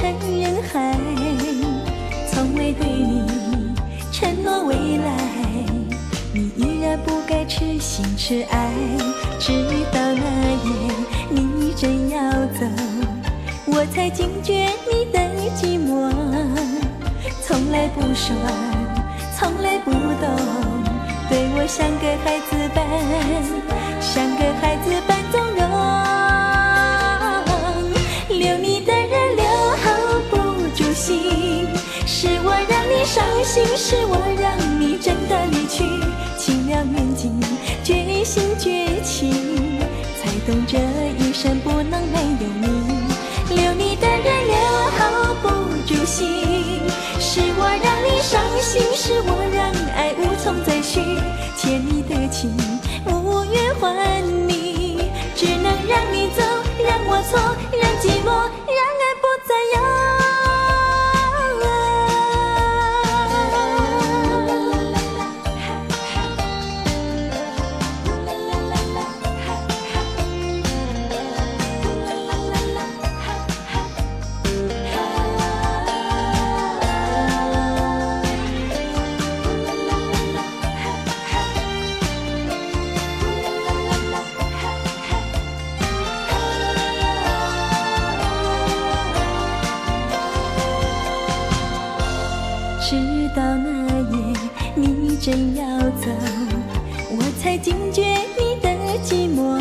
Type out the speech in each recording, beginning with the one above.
成人海，从未对你承诺未来，你依然不该痴心痴爱。直到那夜你真要走，我才惊觉你的寂寞。从来不说，从来不懂，对我像个孩子般，像个孩子般纵容。留你的人留不住心，是我让你伤心，是我让你真的离去。情了缘尽，决心绝情，才懂这一生不能没有你。留你的人留不住心，是我让你伤心，是我让爱无从再续。欠你的情无缘还你，只能让你走，让我错，让寂寞，让爱不再有。直到那夜你真要走，我才惊觉你的寂寞。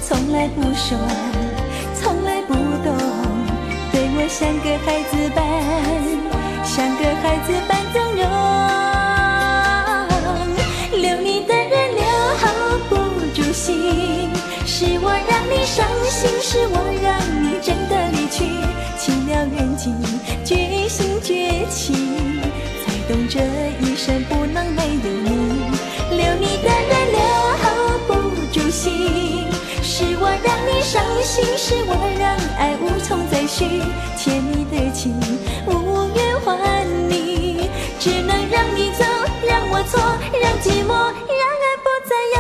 从来不说，从来不懂，对我像个孩子般，像个孩子般纵容。留你的人留不住心，是我让你伤心，是我让你真的离去。情了缘尽，决心绝情，才懂这一生不能没有你。留你的人留不住心，是我让你伤心，是我让爱无从再续。欠你的情无缘还你，只能让你走，让我错，让寂寞，让爱不再有。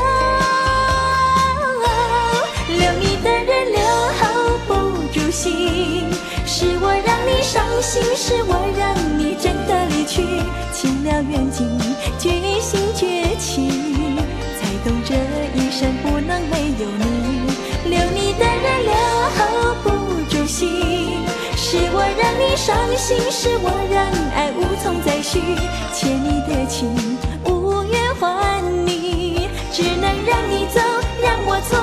留你的人留不住心，是我让你伤心，是我让你真的离去。情了缘尽，决心绝情，才懂这一生不能没有你。留你的人留不住心，是我让你伤心，是我让爱无从再续。欠你的情无缘还你，只能让你走，让我错。